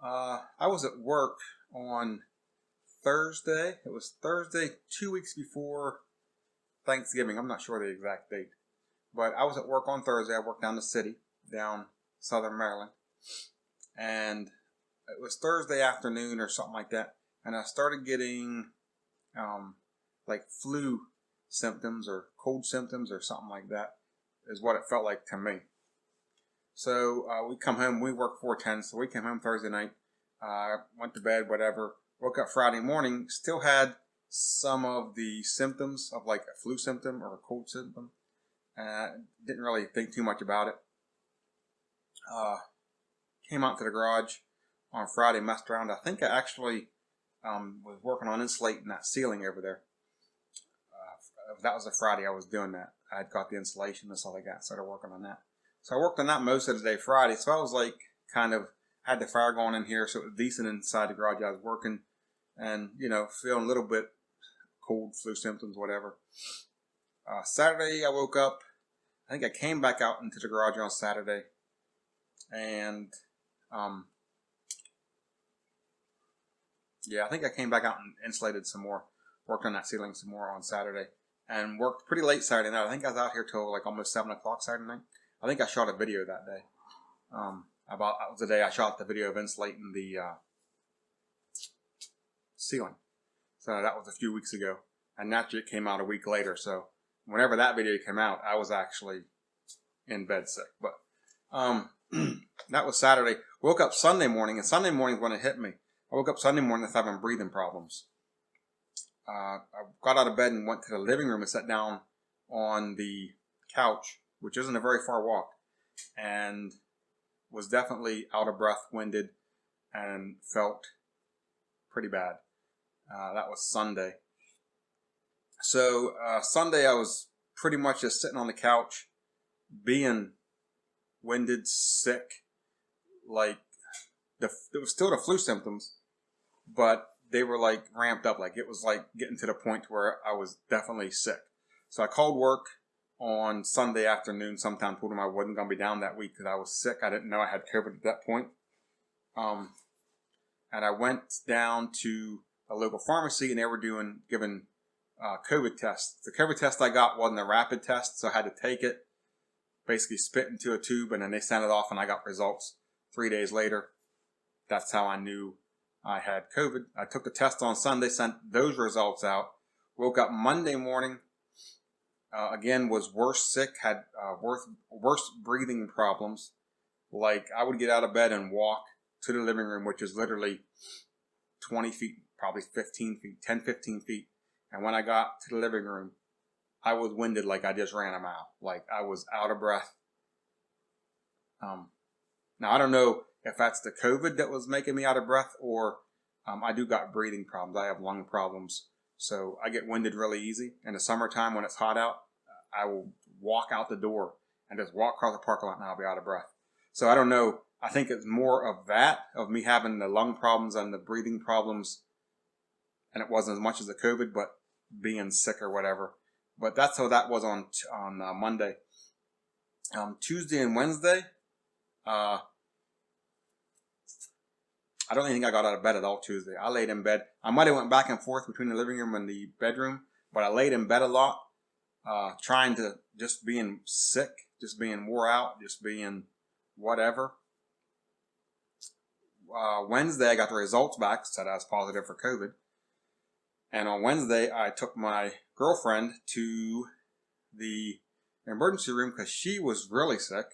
I was at work on Thursday. It was Thursday, 2 weeks before Thanksgiving. I'm not sure the exact date. But I was at work on Thursday. I worked down the city, down southern Maryland. And it was Thursday afternoon or something like that. And I started getting like flu symptoms or cold symptoms or something like that is what it felt like to me. So we come home, we work 4/10, so we came home Thursday night, went to bed, whatever, woke up Friday morning, still had some of the symptoms of like a flu symptom or a cold symptom. Didn't really think too much about it. Came out to the garage on Friday, messed around. I think I actually was working on insulating that ceiling over there. That was a Friday I was doing that. I had got the insulation, that's all I got, started working on that. So I worked on that most of the day Friday. So I was like kind of had the fire going in here. So it was decent inside the garage. I was working and, feeling a little bit cold, flu symptoms, whatever. Saturday I woke up. I think I came back out into the garage on Saturday. And, I think I came back out and insulated some more. Worked on that ceiling some more on Saturday. And worked pretty late Saturday night. I think I was out here till like almost 7 o'clock Saturday night. I think I shot a video that day. That was the day I shot the video of insulating the ceiling. So that was a few weeks ago. And naturally it came out a week later. So whenever that video came out, I was actually in bed sick. But that was Saturday. Woke up Sunday morning, and Sunday morning when it hit me. I woke up Sunday morning with having breathing problems. I got out of bed and went to the living room and sat down on the couch, which isn't a very far walk, and was definitely out of breath, winded, and felt pretty bad. That was Sunday. So Sunday I was pretty much just sitting on the couch, being winded, sick, like it was still the flu symptoms, but they were like ramped up, like it was like getting to the point where I was definitely sick. So I called work on Sunday afternoon sometime, told them I wasn't going to be down that week because I was sick. I didn't know I had COVID at that point. And I went down to a local pharmacy and they were giving COVID tests. The COVID test I got wasn't a rapid test, so I had to take it, basically spit into a tube, and then they sent it off and I got results 3 days later. That's how I knew I had COVID. I took the test on Sunday, sent those results out, woke up Monday morning, again, was worse sick, had worse breathing problems. Like, I would get out of bed and walk to the living room, which is literally 20 feet, probably 15 feet, 10, 15 feet. And when I got to the living room, I was winded like I just ran a mile. Like, I was out of breath. Now, I don't know if that's the COVID that was making me out of breath, or I do got breathing problems. I have lung problems. So I get winded really easy. In the summertime when it's hot out, I will walk out the door and just walk across the parking lot and I'll be out of breath. So I don't know. I think it's more of that, of me having the lung problems and the breathing problems. And it wasn't as much as the COVID, but being sick or whatever. But that's how that was on Monday. Tuesday and Wednesday, I don't even think I got out of bed at all Tuesday. I laid in bed. I might have went back and forth between the living room and the bedroom, but I laid in bed a lot, trying to just being sick, just being wore out, just being whatever. Wednesday, I got the results back, said I was positive for COVID. And on Wednesday, I took my girlfriend to the emergency room because she was really sick.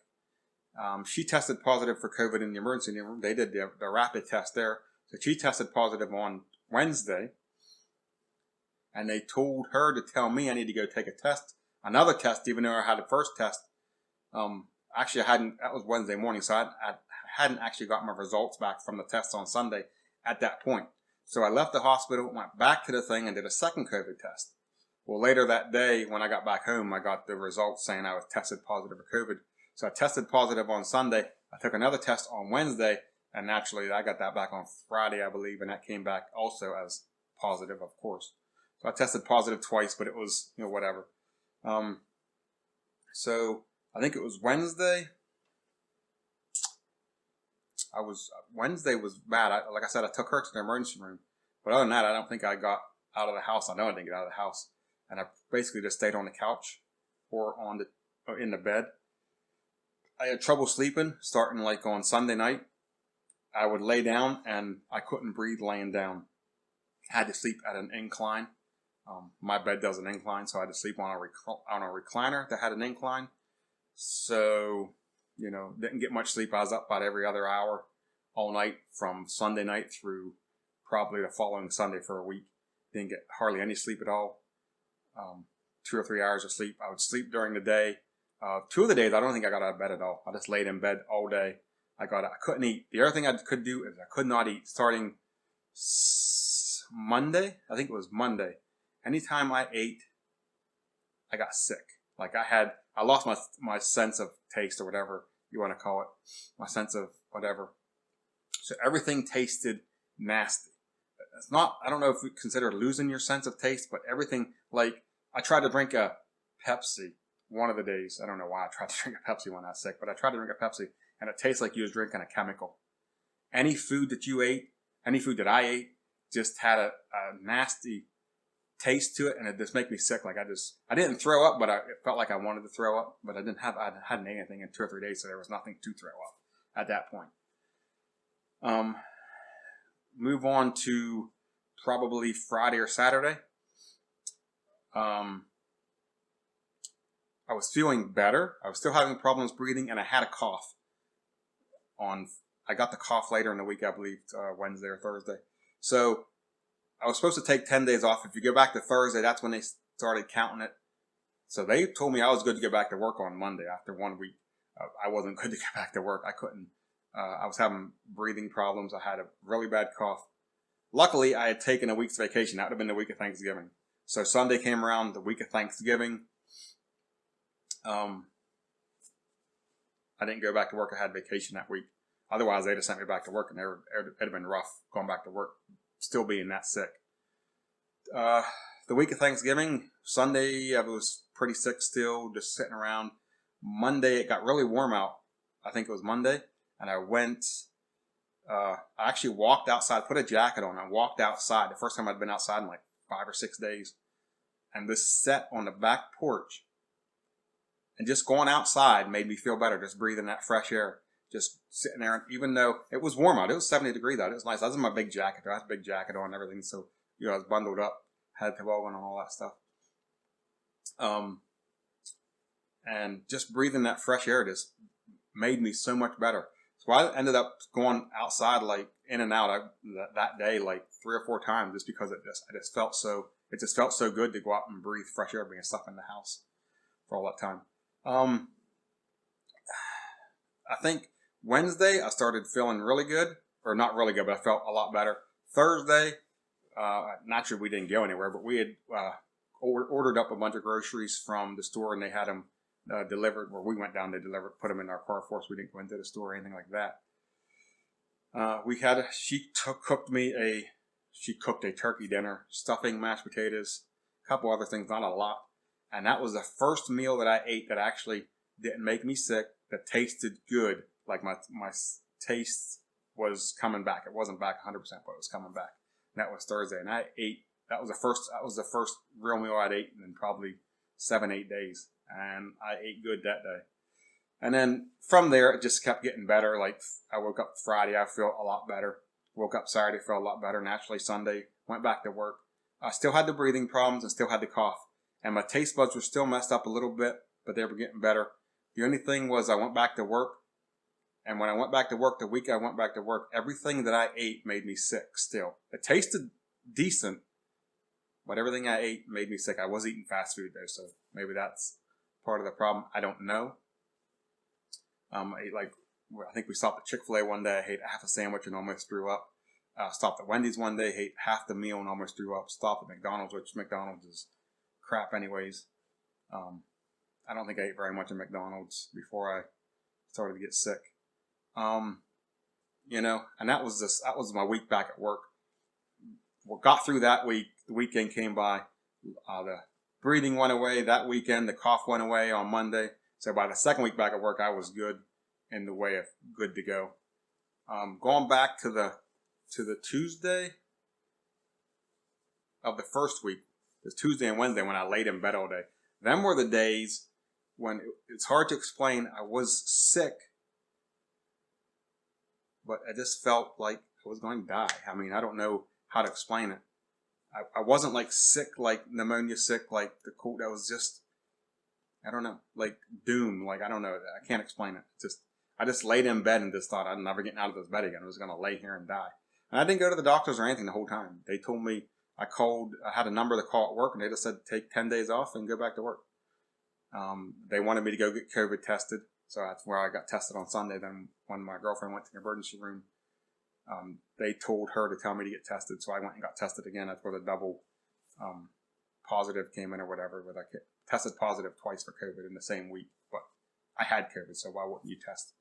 She tested positive for COVID in the emergency room. They did the rapid test there. So she tested positive on Wednesday. And they told her to tell me I need to go take a test. Another test, even though I had the first test. Actually, that was Wednesday morning. So I hadn't actually got my results back from the test on Sunday at that point. So I left the hospital, went back to the thing, and did a second COVID test. Well, later that day, when I got back home, I got the results saying I was tested positive for COVID. So I tested positive on Sunday. I took another test on Wednesday, and naturally I got that back on Friday, I believe, and that came back also as positive, of course. So I tested positive twice, but it was, whatever. So I think it was Wednesday. Wednesday was bad. Like I said, I took her to the emergency room. But other than that, I don't think I got out of the house. I know I didn't get out of the house. And I basically just stayed on the couch or in the bed. I had trouble sleeping starting like on Sunday night. I would lay down and I couldn't breathe laying down. I had to sleep at an incline. My bed does an incline, so I had to sleep on a recliner that had an incline. So, didn't get much sleep. I was up about every other hour all night from Sunday night through probably the following Sunday for a week. Didn't get hardly any sleep at all. 2 or 3 hours of sleep. I would sleep during the day. 2 of the days, I don't think I got out of bed at all. I just laid in bed all day. I couldn't eat. The other thing I could do is I could not eat starting Monday. I think it was Monday. Anytime I ate, I got sick. Like I lost my sense of taste or whatever you want to call it. My sense of whatever. So everything tasted nasty. It's not, I don't know if we consider losing your sense of taste, but everything, like I tried to drink a Pepsi one of the days. I don't know why I tried to drink a Pepsi when I was sick, but I tried to drink a Pepsi and it tastes like you was drinking a chemical. Any food that you ate, any food that I ate just had a nasty taste to it, and it just made me sick. Like I didn't throw up, but it felt like I wanted to throw up, but I hadn't ate anything in 2 or 3 days, so there was nothing to throw up at that point. Move on to probably Friday or Saturday. I was feeling better. I was still having problems breathing, and I had a cough. I got the cough later in the week, I believe, Wednesday or Thursday. So I was supposed to take 10 days off. If you go back to Thursday, that's when they started counting it. So they told me I was good to go back to work on Monday after 1 week. I wasn't good to go back to work. I couldn't. I was having breathing problems. I had a really bad cough. Luckily, I had taken a week's vacation. That would have been the week of Thanksgiving. So Sunday came around, the week of Thanksgiving. I didn't go back to work. I had vacation that week. Otherwise, they'd have sent me back to work, and it'd have been rough going back to work, still being that sick. The week of Thanksgiving, Sunday, I was pretty sick still, just sitting around. Monday, it got really warm out. I think it was Monday. And I went, I actually walked outside, put a jacket on, and walked outside. The first time I'd been outside in like 5 or 6 days. And just sat on the back porch. And just going outside made me feel better, just breathing that fresh air. Just sitting there, even though it was warm out. It was 70 degrees out. It was nice. I was in my big jacket. I had a big jacket on and everything. So, I was bundled up, had toboggan and all that stuff. And just breathing that fresh air just made me so much better. So I ended up going outside, like in and out that day, like 3 or 4 times, just because it just felt so good to go out and breathe fresh air, being stuck in the house for all that time. I think Wednesday I started feeling really good, or not really good, but I felt a lot better. Thursday, naturally we didn't go anywhere, but we had ordered up a bunch of groceries from the store, and they had them delivered. Where we went down, they put them in our car for us. We didn't go into the store or anything like that. She cooked a turkey dinner, stuffing, mashed potatoes, a couple other things, not a lot. And that was the first meal that I ate that actually didn't make me sick, that tasted good. Like my taste was coming back. It wasn't back 100%, but it was coming back. And that was Thursday. And that was the first real meal I'd eaten in probably 7-8 days. And I ate good that day. And then from there, it just kept getting better. Like I woke up Friday, I felt a lot better. Woke up Saturday, felt a lot better. Naturally, Sunday, went back to work. I still had the breathing problems and still had the cough. And my taste buds were still messed up a little bit, but they were getting better. The only thing was I went back to work. And when I went back to work, the week I went back to work, everything that I ate made me sick still. It tasted decent, but everything I ate made me sick. I was eating fast food though, so maybe that's part of the problem. I don't know. I think we stopped at Chick-fil-A one day. I ate half a sandwich and almost threw up. Stopped at Wendy's one day, ate half the meal and almost threw up. Stopped at McDonald's, which McDonald's is crap anyways. I don't think I ate very much at McDonald's before I started to get sick. And that was my week back at work. We got through that week. The weekend came by. The breathing went away that weekend. The cough went away on Monday. So by the second week back at work, I was good in the way of good to go. Going back to the Tuesday of the first week, it's Tuesday and Wednesday when I laid in bed all day. Them were the days when it's hard to explain. I was sick, but I just felt like I was going to die. I mean, I don't know how to explain it. I wasn't like sick, like pneumonia sick, like the cold. That was just, I don't know, like doom. Like, I don't know. I can't explain it. I just laid in bed and just thought I'd never get out of this bed again. I was going to lay here and die. And I didn't go to the doctors or anything the whole time. They told me, I had a number to call at work, and they just said, take 10 days off and go back to work. They wanted me to go get COVID tested. So that's where I got tested on Sunday. Then when my girlfriend went to the emergency room, they told her to tell me to get tested. So I went and got tested again. That's where the double positive came in or whatever. But I tested positive twice for COVID in the same week. But I had COVID, so why wouldn't you test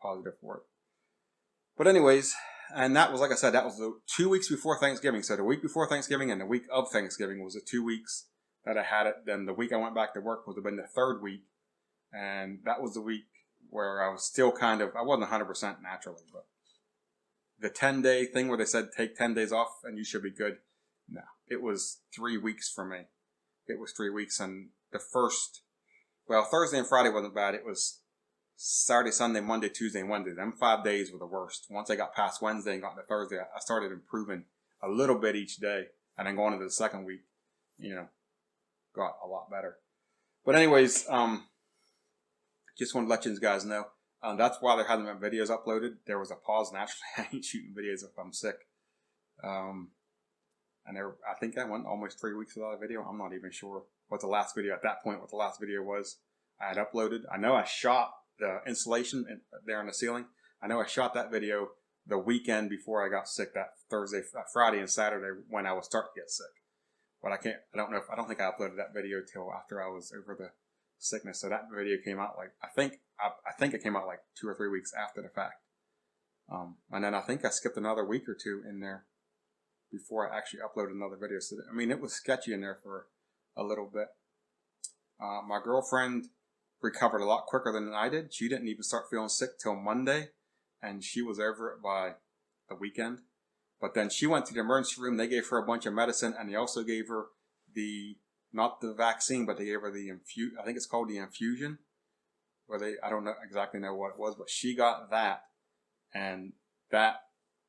positive for it? But anyways, and that was, like I said, that was the 2 weeks before Thanksgiving. So the week before Thanksgiving and the week of Thanksgiving was the 2 weeks that I had it. Then the week I went back to work would have been the third week. And that was the week where I was still I wasn't 100% naturally, but the 10-day thing where they said take 10 days off and you should be good. No, it was 3 weeks for me. It was 3 weeks. And Thursday and Friday wasn't bad. It was Saturday, Sunday, Monday, Tuesday, and Wednesday. Them 5 days were the worst. Once I got past Wednesday and got to Thursday, I started improving a little bit each day. And then going into the second week, got a lot better. But anyways, just want to let you guys know. That's why there hasn't been videos uploaded. There was a pause. Naturally, I ain't shooting videos if I'm sick. I think I went almost 3 weeks without a video. I'm not even sure what the last video was. I had uploaded. I know I shot the insulation there on the ceiling. I know I shot that video the weekend before I got sick, that Friday and Saturday when I was starting to get sick. But I don't think I uploaded that video till after I was over the sickness. So that video came out I think it came out like 2 or 3 weeks after the fact. And then I think I skipped another week or two in there before I actually uploaded another video. So, I mean, it was sketchy in there for a little bit. My girlfriend recovered a lot quicker than I did. She didn't even start feeling sick till Monday, and she was over it by the weekend. But then she went to the emergency room. They gave her a bunch of medicine, and they also gave her not the vaccine, but they gave her I think it's called the infusion, I don't exactly know what it was, but she got that, and that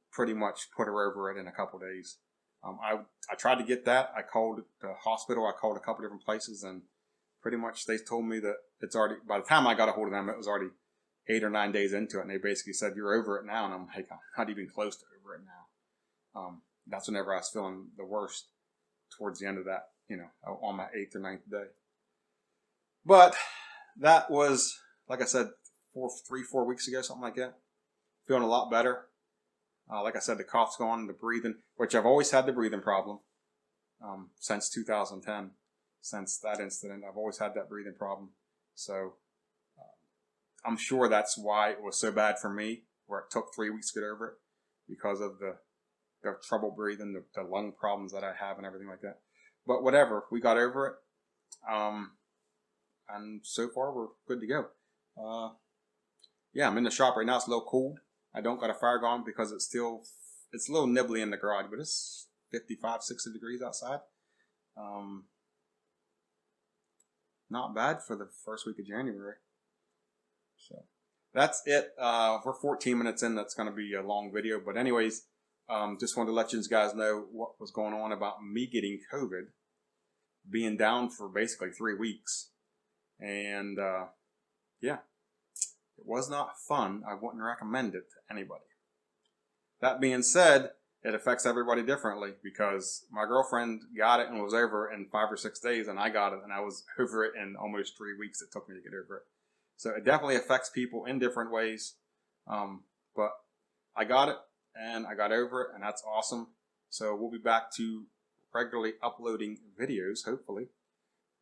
pretty much put her over it in a couple of days. I tried to get that. I called the hospital. I called a couple different places, and pretty much they told me that it's already, by the time I got a hold of them, it was already 8 or 9 days into it, and they basically said, you're over it now, and I'm like, I'm not even close to over it now. That's whenever I was feeling the worst, towards the end of that, on my 8th or 9th day. But that was, like I said, 3-4 weeks ago, something like that. Feeling a lot better. Like I said, the cough's gone, the breathing, which I've always had the breathing problem since 2010. Since that incident, I've always had that breathing problem. So I'm sure that's why it was so bad for me, where it took 3 weeks to get over it, because of the trouble breathing, the lung problems that I have and everything like that. But whatever, we got over it. And so far we're good to go. I'm in the shop right now. It's a little cold. I don't got a fire going because it's a little nibbly in the garage, but it's 55, 60 degrees outside. Not bad for the first week of January. So that's it. We're 14 minutes in. That's going to be a long video. But anyways, just wanted to let you guys know what was going on about me getting COVID, being down for basically 3 weeks. And it was not fun. I wouldn't recommend it to anybody. That being said, it affects everybody differently, because my girlfriend got it and was over it in 5 or 6 days, and I got it and I was over it in almost 3 weeks. It took me to get over it. So it definitely affects people in different ways. But I got it and I got over it, and that's awesome. So we'll be back to regularly uploading videos, hopefully.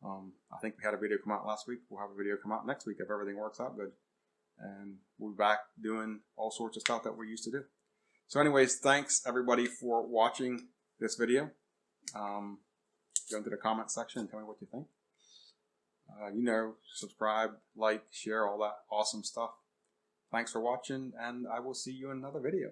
I think we had a video come out last week. We'll have a video come out next week if everything works out good. And we'll be back doing all sorts of stuff that we used to do. So anyways, thanks everybody for watching this video. Go into the comment section and tell me what you think. Subscribe, like, share, all that awesome stuff. Thanks for watching, and I will see you in another video.